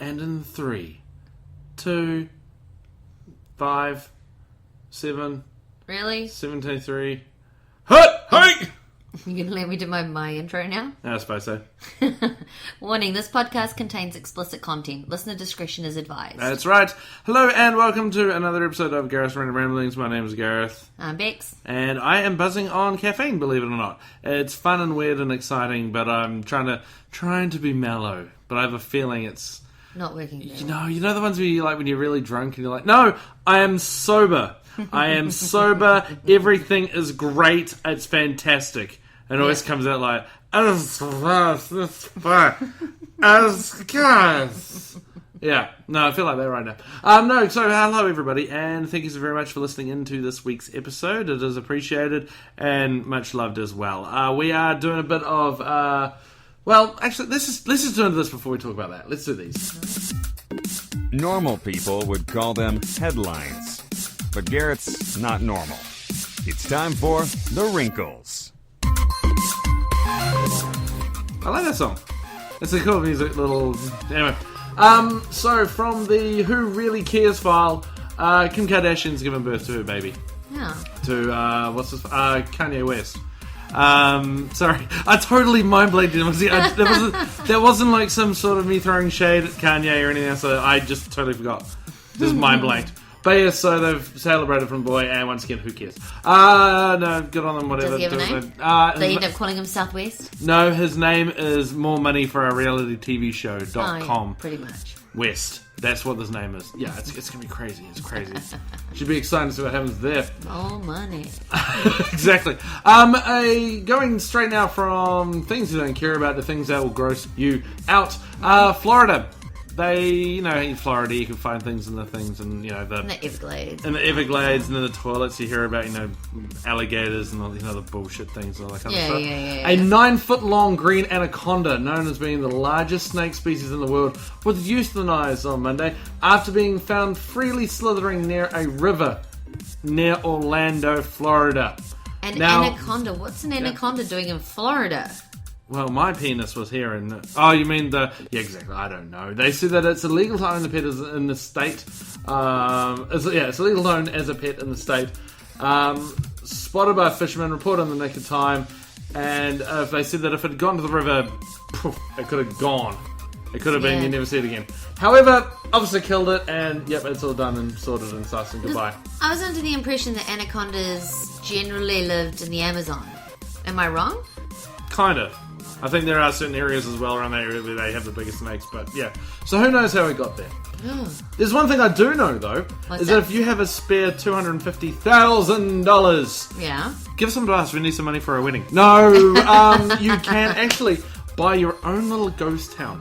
And in 3, 2, 5, 7... Really? 73... Hut! Hey! You gonna let me do my intro now? I suppose so. Warning, this podcast contains explicit content. Listener discretion is advised. That's right. Hello and welcome to another episode of Gareth's Random Ramblings. My name is Gareth. I'm Bex. And I am buzzing on caffeine, believe it or not. It's fun and weird and exciting, but I'm trying to be mellow. But I have a feeling it's... Not working there. You know the ones where you like when you're really drunk and you're like, no, I am sober. I am sober. Everything is great. It's fantastic. And it always comes out like, yeah, no, I feel like that right now. So hello everybody, and thank you so very much for listening into this week's episode. It is appreciated and much loved as well. We are doing a bit of, let's just do this before we talk about that. Let's do these. Normal people would call them headlines, but Garrett's not normal. It's time for The Wrinkles. I like that song. It's a cool music little... Anyway. So from the Who Really Cares file, Kim Kardashian's given birth to her baby. Yeah. To, Kanye West. Sorry. I totally mind-blanked. That wasn't like some sort of me throwing shade at Kanye or anything else. So I just totally forgot. Just mind-blanked. But yeah, so they've celebrated from boy, and once again, who cares? No, good on them, whatever. Does he have a name? They end up calling him Southwest? No, his name is More Money for a Reality TV Show.com. Yeah, pretty much. West. That's what his name is. Yeah, it's going to be crazy. It's crazy. Should be exciting to see what happens there. More money. Exactly. Going straight now from things you don't care about to things that will gross you out. Florida. In Florida you can find things in the things and, in the Everglades. In the Everglades and in the toilets you hear about, alligators and all, the bullshit things and all that kind of stuff. Yeah. A 9-foot-long green anaconda, known as being the largest snake species in the world, was euthanized on Monday after being found freely slithering near a river near Orlando, Florida. Anaconda? What's an anaconda doing in Florida? Well, my penis was here in... Oh, you mean the... Yeah, exactly. I don't know. They said that it's illegal to own the pet in the state. It's illegal to own as a pet in the state. Spotted by a fisherman, reported on the Naked Time. And they said that if it had gone to the river, it could have gone. It could have been, you never see it again. However, obviously killed it, and yep, it's all done and sorted and sus and goodbye. I was under the impression that anacondas generally lived in the Amazon. Am I wrong? Kind of. I think there are certain areas as well around that area where they have the biggest snakes, but yeah. So who knows how we got there. There's one thing I do know, though, What's is that? that if you have a spare $250,000, Yeah. give some to us. We need some money for our wedding. No, you can actually buy your own little ghost town.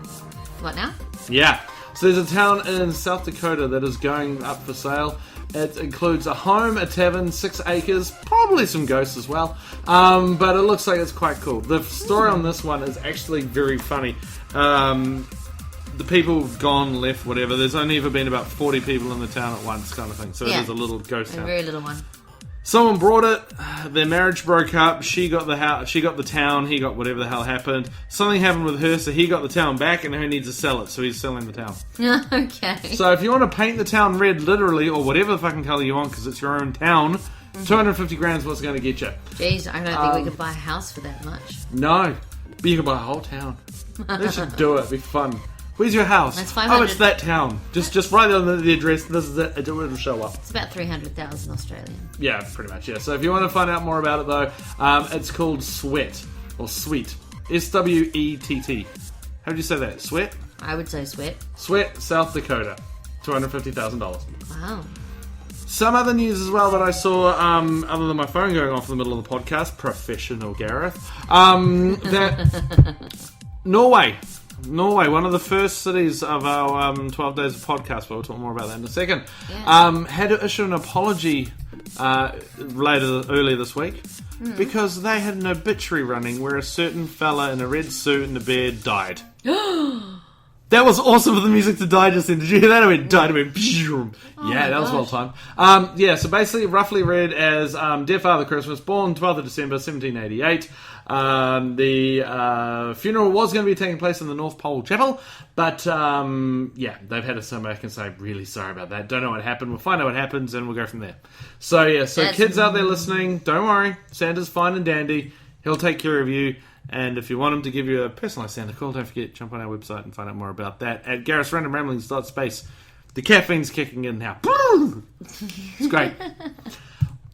What now? Yeah. So there's a town in South Dakota that is going up for sale. It includes a home, a tavern, 6 acres, probably some ghosts as well. But it looks like it's quite cool. The story on this one is actually very funny. The people have gone, left, whatever. There's only ever been about 40 people in the town at once, kind of thing. So it is a little ghost town. A very little one. Someone brought it. Their marriage broke up. She got the house. She got the town. He got whatever the hell happened. Something happened with her, so he got the town back, and now he needs to sell it. So he's selling the town. Okay. So if you want to paint the town red, literally, or whatever the fucking colour you want, because it's your own town, 250 grand is what's going to get you. Jeez, I don't think we could buy a house for that much. No, but you can buy a whole town. Let's just do it. It'd be fun. Where's your house? That's 500. Oh, it's that town. Just write on the address. This is it. It'll show up. It's about 300,000 Australian. Yeah, pretty much, yeah. So if you want to find out more about it, though, it's called Sweat. Or Sweet. S-W-E-T-T. How would you say that? Sweat? I would say Sweat. Sweat, South Dakota. $250,000. Wow. Some other news as well that I saw, other than my phone going off in the middle of the podcast, professional Gareth, that Norway, one of the first cities of our 12 days of podcast, but we'll talk more about that in a second, had to issue an apology earlier this week because they had an obituary running where a certain fella in a red suit and a beard died. That was awesome for the music to die just then. Did you hear that? It went, died, it went, yeah, that was well timed. Yeah, so basically, roughly read as Dear Father Christmas, born 12th of December, 1788. The funeral was going to be taking place in the North Pole Chapel, but yeah, they've had to come back and say, really sorry about that. Don't know what happened. We'll find out what happens and we'll go from there. So yeah, kids out there listening, don't worry. Santa's fine and dandy. He'll take care of you. And if you want him to give you a personalised Santa call, don't forget, jump on our website and find out more about that at GRRS07E30. The caffeine's kicking in now. It's great.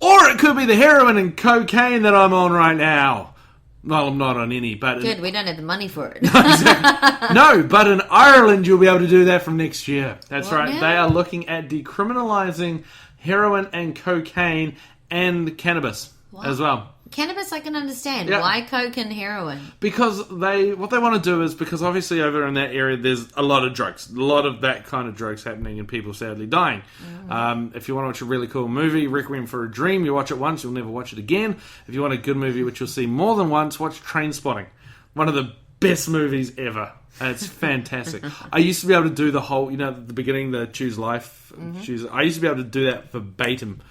Or it could be the heroin and cocaine that I'm on right now. Well, I'm not on any, but... Good, we don't have the money for it. Exactly. No, but in Ireland you'll be able to do that from next year. That's What right. now? They are looking at decriminalising heroin and cocaine and cannabis as well. Cannabis I can understand. Yeah. Why coke and heroin? Because what they want to do is, because obviously over in that area there's a lot of drugs, a lot of that kind of drugs happening and people sadly dying. If you want to watch a really cool movie, Requiem for a Dream, you watch it once, you'll never watch it again. If you want a good movie which you'll see more than once, watch Trainspotting. One of the best movies ever. It's fantastic. I used to be able to do the whole, at the beginning, the choose life. I used to be able to do that verbatim.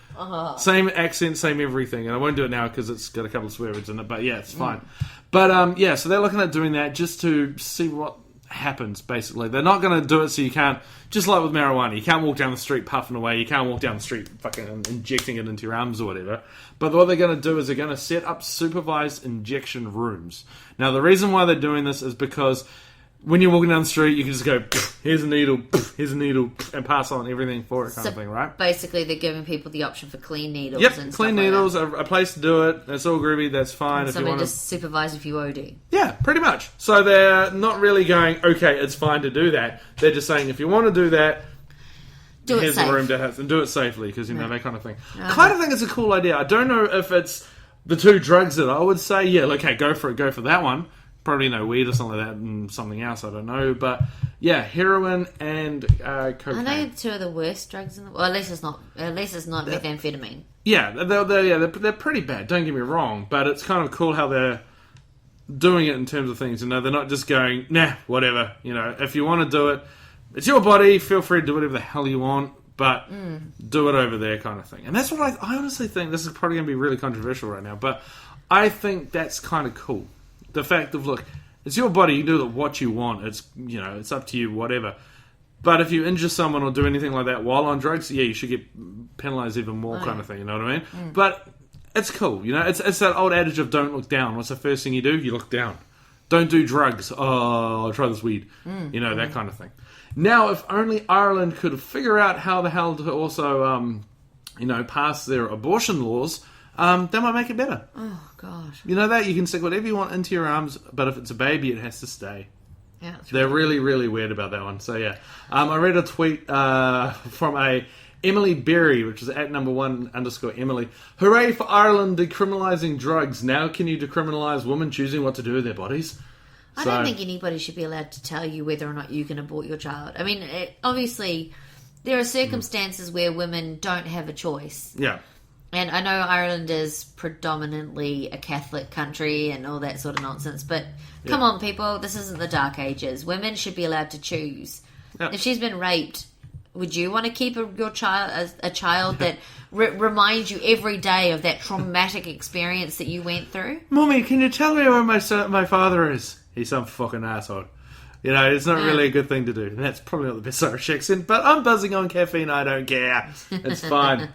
Same accent, same everything. And I won't do it now because it's got a couple of swear words in it. But yeah, it's fine. But yeah, so they're looking at doing that just to see what happens, basically. They're not going to do it so you can't, just like with marijuana, you can't walk down the street puffing away. You can't walk down the street fucking injecting it into your arms or whatever. But what they're going to do is they're going to set up supervised injection rooms. Now, the reason why they're doing this is because when you're walking down the street, you can just go, here's a needle, and pass on everything for it kind of thing, right? Basically, they're giving people the option for clean needles. Yep, and clean stuff needles, like a place to do it. That's all groovy, that's fine. that. If you Somebody want to just supervise if you OD. Yeah, pretty much. So they're not really going, okay, it's fine to do that. They're just saying, if you want to do that, Do it here's safe. the room to have, and do it safely, because, that kind of thing. Kind of think it's a cool idea. I don't know if it's the two drugs that I would say, yeah, okay, go for that one. Probably no weed or something like that and something else, I don't know. But, yeah, heroin and cocaine. Are they two of the worst drugs in the world? Well, at least it's not methamphetamine. Yeah, they're pretty bad, don't get me wrong. But it's kind of cool how they're doing it in terms of things. They're not just going, nah, whatever. If you want to do it, it's your body, feel free to do whatever the hell you want. But do it over there kind of thing. And that's what I honestly think. This is probably going to be really controversial right now. But I think that's kind of cool. The fact of, look, it's your body, you do what you want. It's, it's up to you, whatever. But if you injure someone or do anything like that while on drugs, yeah, you should get penalised even more kind of thing, you know what I mean? But it's cool, It's that old adage of don't look down. What's the first thing you do? You look down. Don't do drugs. Oh, I'll try this weed. That kind of thing. Now, if only Ireland could figure out how the hell to also, pass their abortion laws, that might make it better. Oh, gosh. You know that? You can stick whatever you want into your arms, but if it's a baby, it has to stay. Yeah, They're really, really weird about that one. So, yeah. I read a tweet from a Emily Berry, which is at @1_Emily. Hooray for Ireland decriminalising drugs. Now can you decriminalise women choosing what to do with their bodies? I don't think anybody should be allowed to tell you whether or not you can abort your child. I mean, obviously, there are circumstances where women don't have a choice. Yeah. And I know Ireland is predominantly a Catholic country and all that sort of nonsense, but come on, people, this isn't the Dark Ages. Women should be allowed to choose. Yeah. If she's been raped, would you want to keep your child a child that reminds you every day of that traumatic experience that you went through? Mummy, can you tell me where my father is? He's some fucking asshole. It's not really a good thing to do. And that's probably not the best Irish accent, but I'm buzzing on caffeine, I don't care. It's fine.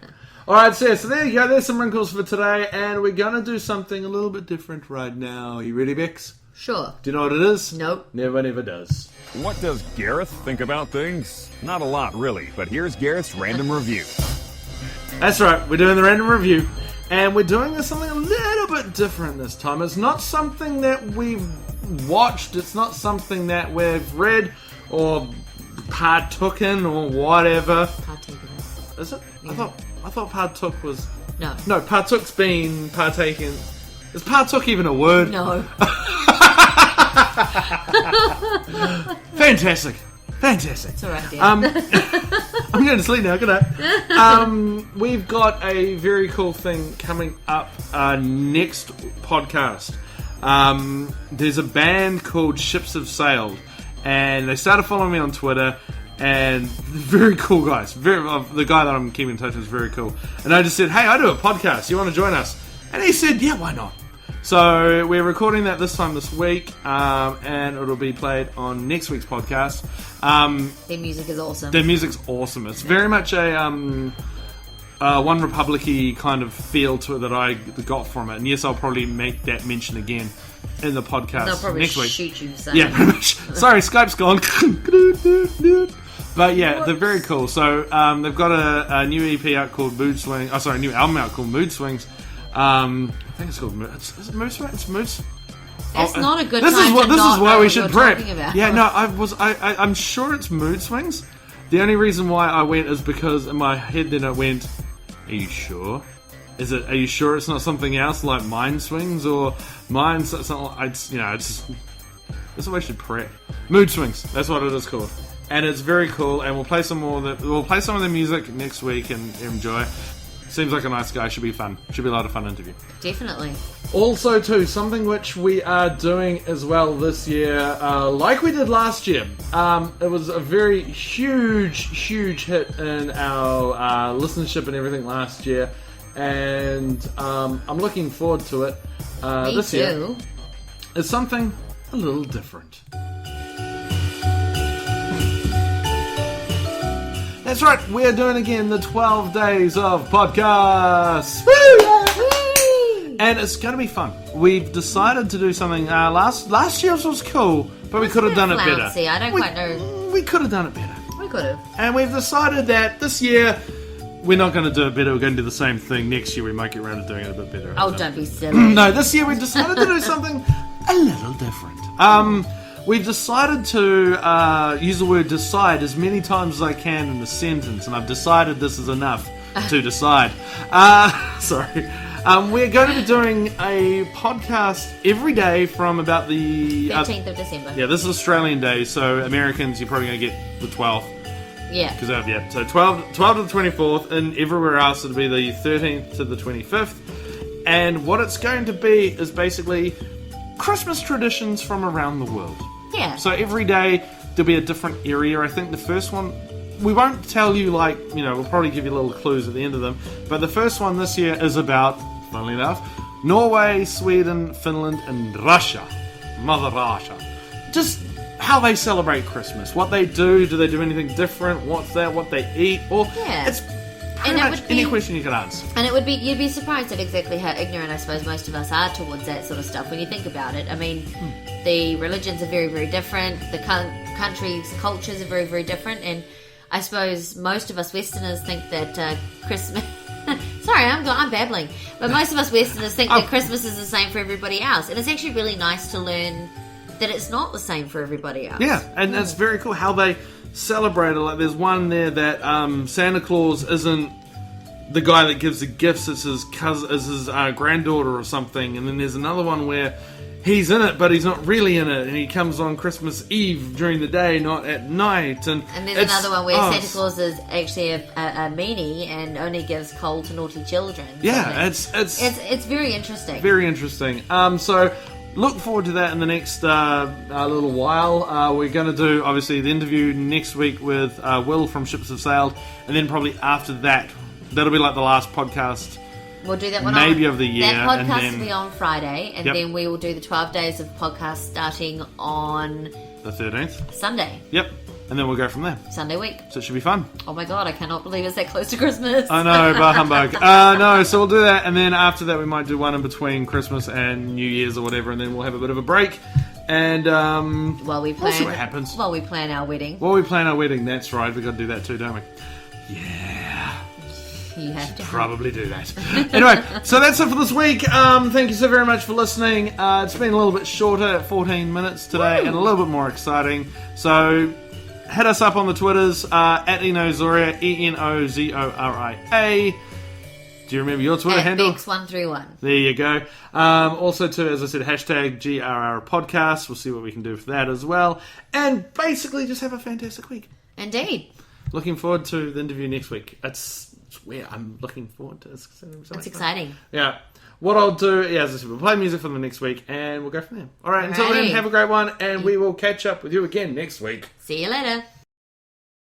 Alright, so there you go. There's some wrinkles for today, and we're going to do something a little bit different right now. You ready, Bex? Sure. Do you know what it is? Nope. Never does. What does Gareth think about things? Not a lot, really, but here's Gareth's random review. That's right, we're doing the random review, and we're doing something a little bit different this time. It's not something that we've watched, it's not something that we've read or partook in or whatever. Partaken. Is it? Yeah. I thought partook was... No. No, partook's been partaken. Is partook even a word? No. Fantastic. It's alright, dear. I'm going to sleep now, good night. We've got a very cool thing coming up next podcast. There's a band called Ships Have Sailed, and they started following me on Twitter. And very cool guys. The guy that I'm keeping in touch with is very cool. And I just said, hey, I do a podcast. You want to join us? And he said, yeah, why not? So we're recording that this week, and it'll be played on next week's podcast. Their music is awesome. Their music's awesome. It's very much a One Republic-y kind of feel to it that I got from it. And yes, I'll probably make that mention again in the podcast They'll probably next week. Shoot you. So. Yeah, pretty much. Sorry, Skype's gone. But yeah, they're very cool. So they've got a new EP out called Mood Swings. Oh, sorry, a new album out called Mood Swings. I think it's called Mood. Is it Mood Swings? It's Moods. It's not a good this time is what, to This not is why know we what should you're prep. talking about. Yeah, no, I'm sure it's Mood Swings. The only reason why I went is because in my head then it went, are you sure? Are you sure it's not something else like Mind Swings or Mind? It's not. It's that's what we should prep. Mood Swings. That's what it is called, and it's very cool. And we'll play some more. We'll play some of the music next week and enjoy. Seems like a nice guy. Should be fun. Should be a lot of fun interview. Definitely. Also, too, something which we are doing as well this year, like we did last year. It was a very huge hit in our listenership and everything last year. And I'm looking forward to it this year. It's something a little different. That's right, we're doing again the 12 days of podcasts. Woo! And it's going to be fun. We've decided to do something. Last year's was cool, but we could have done it better. I don't quite know. We could have done it better. We could have. And we've decided that this year we're not going to do it better. We're going to do the same thing. Next year we might get around to doing it a bit better. Oh, don't be silly. No, this year we decided to do something a little different. We've decided to use the word decide as many times as I can in a sentence, and I've decided this is enough to decide. Sorry. We're going to be doing a podcast every day from about the 13th of December. Yeah, this is Australian Day, so Americans, you're probably going to get the 12th. Yeah. So 12 to the 24th, and everywhere else it'll be the 13th to the 25th. And what it's going to be is basically Christmas traditions from around the world. Yeah. So every day there'll be a different area. I think the first one, we won't tell you we'll probably give you little clues at the end of them. But the first one this year is about, funnily enough, Norway, Sweden, Finland, and Russia. Mother Russia. Just how they celebrate Christmas, what they do they do anything different, what they eat, or it's pretty much any question you can answer. And you'd be surprised at exactly how ignorant I suppose most of us are towards that sort of stuff when you think about it. I mean, the religions are very, very different, the countries' cultures are very, very different, and I suppose most of us Westerners think that Christmas... Sorry, I'm babbling. But most of us Westerners think that Christmas is the same for everybody else, and it's actually really nice to learn that it's not the same for everybody else. Yeah, and it's very cool how they celebrate it. Like, there's one there that Santa Claus isn't the guy that gives the gifts; it's his cousin, it's his granddaughter or something. And then there's another one where he's in it, but he's not really in it, and he comes on Christmas Eve during the day, not at night. And there's another one where Santa Claus is actually a meanie and only gives coal to naughty children. Yeah, it's very interesting. Very interesting. So look forward to that in the next little while. We're going to do, obviously, the interview next week with Will from Ships Have Sailed, and then probably after that, that'll be like the last podcast. We'll do that one maybe of the year. That podcast will be on Friday, and then we will do the 12 days of podcast starting on the 13th. Sunday. Yep. And then we'll go from there. Sunday week. So it should be fun. Oh my god, I cannot believe it's that close to Christmas. I know, bah humbug. No, so we'll do that, and then after that we might do one in between Christmas and New Year's or whatever, and then we'll have a bit of a break. And while we plan, we'll see what happens. While we plan our wedding. That's right. We've got to do that too, don't we? Yeah. You have to probably do that. Anyway, so that's it for this week. Thank you so very much for listening. It's been a little bit shorter, 14 minutes today, and a little bit more exciting. So hit us up on the Twitters at Enozoria, Enozoria. Do you remember your Twitter handle? Bex131. There you go. Also, too, as I said, hashtag GRR podcast. We'll see what we can do for that as well. And basically, just have a fantastic week. Indeed. Looking forward to the interview next week. It's where I'm looking forward to. It's exciting. Yeah. what I'll do, as I said, we'll play music for the next week, and we'll go from there. All right, until then, Alrighty. have a great one, and we will catch up with you again next week. See you later.